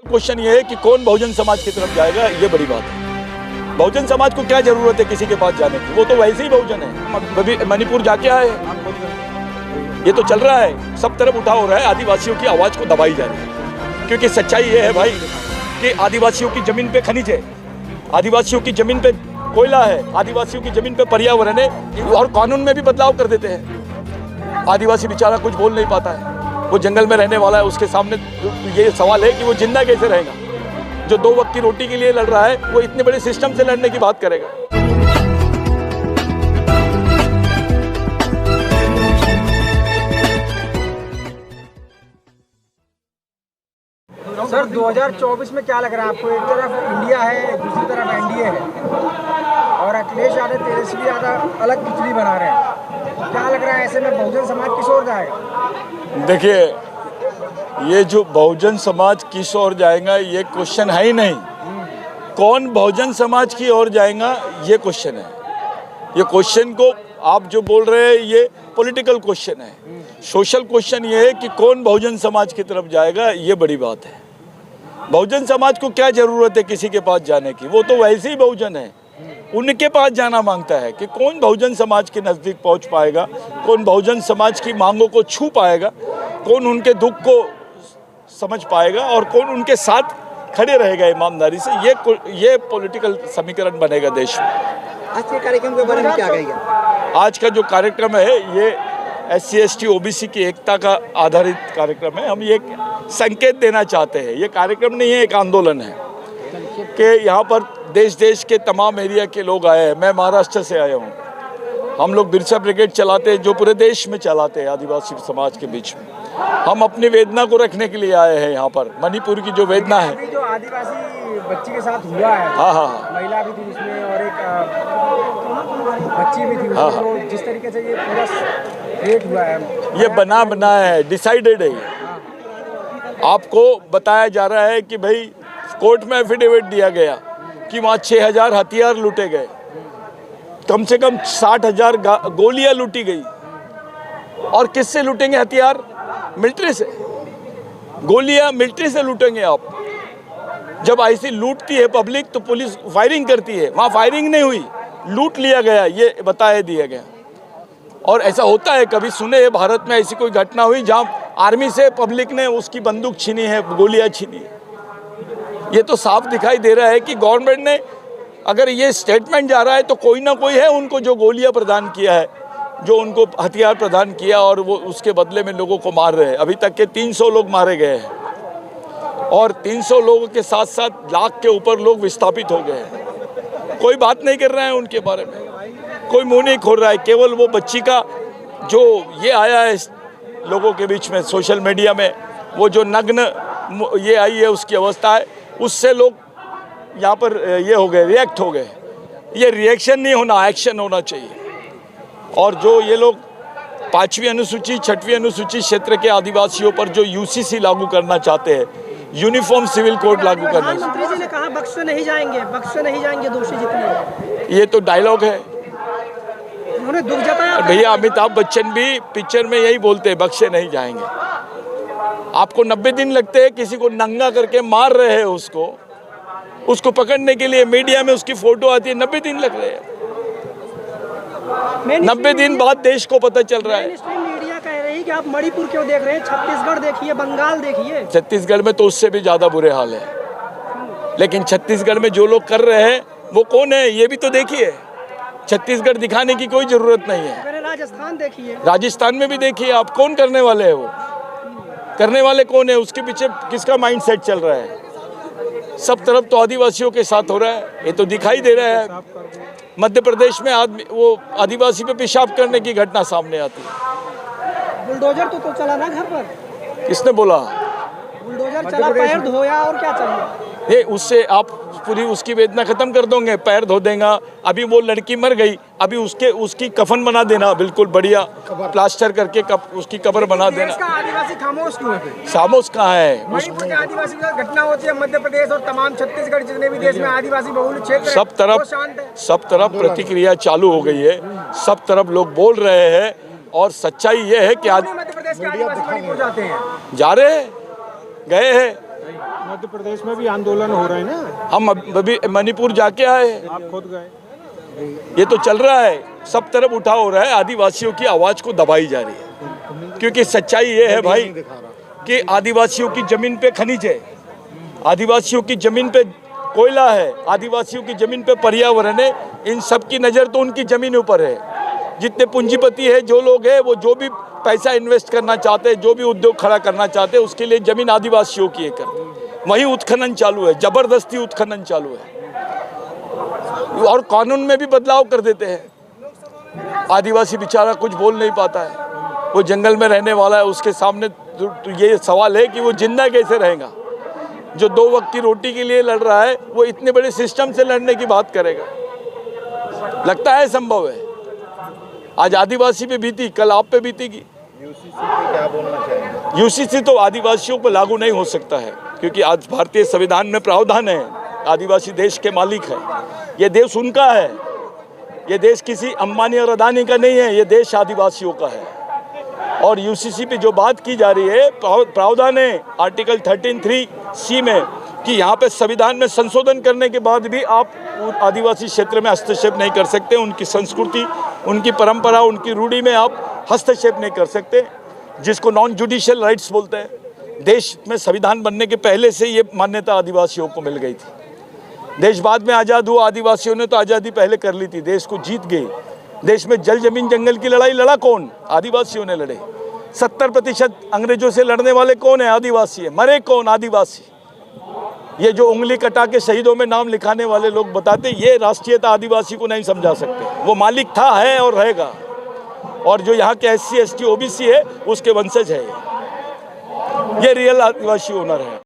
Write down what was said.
Question ये है कि कौन बहुजन समाज की तरफ जाएगा, ये बड़ी बात है। बहुजन समाज को क्या जरूरत है किसी के पास जाने की, वो तो वैसे ही बहुजन है। अभी मणिपुर जाके आए, ये तो चल रहा है, सब तरफ उठाव हो रहा है, आदिवासियों की आवाज को दबाई जा रही है। क्योंकि सच्चाई ये है भाई कि आदिवासियों की जमीन पे खनिज है, आदिवासियों की जमीन पे कोयला है, आदिवासियों की जमीन पे पर्यावरण है, और कानून में भी बदलाव कर देते हैं। आदिवासी बेचारा कुछ बोल नहीं पाता है, वो जंगल में रहने वाला है, उसके सामने ये सवाल है कि वो जिंदा कैसे रहेगा। जो 2 वक्त की रोटी के लिए लड़ रहा है, वो इतने बड़े सिस्टम से लड़ने की बात करेगा। सर 2024 में क्या लग रहा है आपको? एक तरफ इंडिया है, दूसरी तरफ एनडीए है, और अखिलेश यादव तेजस्वी यादव अलग खिचड़ी बना रहे हैं। क्या लग रहा है ऐसे में बहुजन समाज किस ओर जाएगा? देखिए, ये जो बहुजन समाज किस ओर जाएगा ये क्वेश्चन है ही नहीं। कौन बहुजन समाज की ओर जाएगा ये क्वेश्चन है। ये क्वेश्चन को आप जो बोल रहे हैं ये पॉलिटिकल क्वेश्चन है। सोशल क्वेश्चन ये है कि कौन बहुजन समाज की तरफ जाएगा, ये बड़ी बात है। बहुजन समाज को क्या जरूरत है किसी के पास जाने की, वो तो वैसे ही बहुजन है, उनके पास जाना मांगता है कि कौन बहुजन समाज के नज़दीक पहुंच पाएगा, कौन बहुजन समाज की मांगों को छू पाएगा, कौन उनके दुख को समझ पाएगा और कौन उनके साथ खड़े रहेगा ईमानदारी से। ये पॉलिटिकल समीकरण बनेगा देश में। आज के कार्यक्रम के बारे में क्या कहेंगे? आज का जो कार्यक्रम है ये SC ST OBC की एकता का आधारित कार्यक्रम है। हम ये संकेत देना चाहते हैं, ये कार्यक्रम नहीं है, एक आंदोलन है कि यहाँ पर देश के तमाम एरिया के लोग आए हैं। मैं महाराष्ट्र से आया हूँ। हम लोग बिरसा ब्रिगेड चलाते हैं, जो पूरे देश में चलाते हैं आदिवासी समाज के बीच में। हम अपनी वेदना को रखने के लिए आए हैं यहाँ पर। मणिपुर की जो वेदना है, अभी जो आदिवासी बच्ची के साथ हुआ है, हाँ, महिला भी थी उसमें और एक बच्ची भी थी, हाँ, तो जिस तरीके से ये पूरा क्रिएट हुआ है, ये बना है, डिसाइडेड है। आपको बताया जा रहा है कि भाई कोर्ट में एफिडेविट दिया गया कि वहाँ 6000 हथियार लूटे गए, कम से कम 60,000 गोलियां लूटी गई। और किससे लूटेंगे हथियार? मिलिट्री से। गोलियां मिलिट्री से लूटेंगे आप। जब ऐसी लूटती है पब्लिक तो पुलिस फायरिंग करती है, वहाँ फायरिंग नहीं हुई, लूट लिया गया, ये बताया दिया गया। और ऐसा होता है, कभी सुने हैं भारत में ऐसी कोई घटना हुई जहाँ आर्मी से पब्लिक ने उसकी बंदूक छीनी है, गोलियां छीनी है? ये तो साफ दिखाई दे रहा है कि गवर्नमेंट ने, अगर ये स्टेटमेंट जा रहा है तो कोई ना कोई है उनको जो गोलियां प्रदान किया है, जो उनको हथियार प्रदान किया, और वो उसके बदले में लोगों को मार रहे हैं। अभी तक के 300 लोग मारे गए हैं और 300 लोगों के साथ साथ लाख के ऊपर लोग विस्थापित हो गए हैं। कोई बात नहीं कर रहा है उनके बारे में, कोई मुंह नहीं खोल रहा है। केवल वो बच्ची का जो ये आया है लोगों के बीच में सोशल मीडिया में, वो जो नग्न ये आई है उसकी अवस्था है, उससे लोग यहाँ पर ये हो गए, रिएक्ट हो गए। ये रिएक्शन नहीं होना, एक्शन होना चाहिए। और जो ये लोग 5वीं अनुसूची 6वीं अनुसूची क्षेत्र के आदिवासियों पर जो UCC लागू करना चाहते हैं, यूनिफॉर्म सिविल कोड लागू करना, प्रधानमंत्री जी ने कहा बख्शे नहीं जाएंगे दोषी जितने। ये तो डायलॉग है। उन्होंने दुख जताया। भैया अमिताभ बच्चन भी पिक्चर में यही बोलते हैं, बख्शे नहीं जाएंगे। आपको 90 दिन लगते हैं, किसी को नंगा करके मार रहे हैं, उसको पकड़ने के लिए मीडिया में उसकी फोटो आती है, 90 दिन लग रहे हैं। 90 दिन बाद देश को पता चल रहा है। मीडिया कह रही है कि आप मणिपुर क्यों देख रहे हैं, छत्तीसगढ़ देखिए, बंगाल देखिए। छत्तीसगढ़ में तो उससे भी ज्यादा बुरे हाल है, लेकिन छत्तीसगढ़ में जो लोग कर रहे हैं वो कौन है ये भी तो देखिए। छत्तीसगढ़ दिखाने की कोई जरूरत नहीं है। राजस्थान देखिए, राजस्थान में भी देखिए आप, कौन करने वाले हैं? वो करने वाले कौन है? उसके पीछे किसका माइंडसेट चल रहा है? सब तरफ तो आदिवासियों के साथ हो रहा है, ये तो दिखाई दे रहा है। मध्य प्रदेश में वो आदिवासी पे पेशाब करने की घटना सामने आती है। बुलडोजर तो चला ना घर पर। किसने बोला? बुलडोजर चला, पैर धोया, और क्या चाहिए? ये उससे आप पूरी उसकी वेदना खत्म कर दोगे, पैर धो देगा। अभी वो लड़की मर गई, अभी उसकी कफन बना देना, बिल्कुल बढ़िया प्लास्टर करके उसकी कब्र बना देना। आदिवासी खामोश क्यों है? खामोश कहाँ है? मणिपुर के आदिवासी के साथ घटना होती है, मध्य प्रदेश और तमाम छत्तीसगढ़ जितने भी देश में आदिवासी बहुल क्षेत्र सब तरफ प्रतिक्रिया चालू हो गई है, सब तरफ लोग बोल रहे हैं। और सच्चाई ये है कि आज मध्य प्रदेश के आदिवासी मणिपुर जाते हैं, जा रहे हैं, गए हैं, मध्य प्रदेश में भी आंदोलन हो रहे हैं ना, हम अभी मणिपुर जाके आए हैं, आप खुद गए। ये तो चल रहा है, सब तरफ उठा हो रहा है, आदिवासियों की आवाज़ को दबाई जा रही है। क्योंकि सच्चाई ये है भाई कि आदिवासियों की ज़मीन पे खनिज है, आदिवासियों की ज़मीन पे कोयला है, आदिवासियों की ज़मीन पे पर्यावरण है। इन सब की नज़र तो उनकी ज़मीन ऊपर है। जितने पूंजीपति है, जो लोग हैं, वो जो भी पैसा इन्वेस्ट करना चाहते हैं, जो भी उद्योग खड़ा करना चाहते हैं, उसके लिए ज़मीन आदिवासियों की है। कर वही उत्खनन चालू है, ज़बरदस्ती उत्खनन चालू है, और कानून में भी बदलाव कर देते हैं। आदिवासी बेचारा कुछ बोल नहीं पाता है, वो जंगल में रहने वाला है, उसके सामने तो ये सवाल है कि वो जिंदा कैसे रहेगा। जो 2 वक्त की रोटी के लिए लड़ रहा है, वो इतने बड़े सिस्टम से लड़ने की बात करेगा? लगता है संभव है? आज आदिवासी पे बीती, कल आप पे बीतेगी। यूसीसी पे क्या बोलना चाहेंगे? यूसीसी तो आदिवासियों पर लागू नहीं हो सकता है, क्योंकि आज भारतीय संविधान में प्रावधान है, आदिवासी देश के मालिक है, ये देश उनका है, ये देश किसी अंबानी और अदानी का नहीं है, ये देश आदिवासियों का है। और यूसीसी पे जो बात की जा रही है, प्रावधान है आर्टिकल 13(3)(c) में कि यहाँ पे संविधान में संशोधन करने के बाद भी आप आदिवासी क्षेत्र में हस्तक्षेप नहीं कर सकते, उनकी संस्कृति, उनकी परंपरा, उनकी रूढ़ी में आप हस्तक्षेप नहीं कर सकते, जिसको नॉन जुडिशियल राइट्स बोलते हैं। देश में संविधान बनने के पहले से ये मान्यता आदिवासियों को मिल गई थी। देश बाद में आज़ाद हुआ, आदिवासियों ने तो आज़ादी पहले कर ली थी, देश को जीत गए। देश में जल जमीन जंगल की लड़ाई लड़ा कौन? आदिवासियों ने लड़े। 70% अंग्रेजों से लड़ने वाले कौन है? आदिवासी है। मरे कौन? आदिवासी। ये जो उंगली कटा के शहीदों में नाम लिखाने वाले लोग बताते, ये राष्ट्रीयता आदिवासी को नहीं समझा सकते। वो मालिक था, है और रहेगा। और जो यहाँ के SC ST OBC है, उसके वंशज है। ये रियल आदिवासी ओनर है।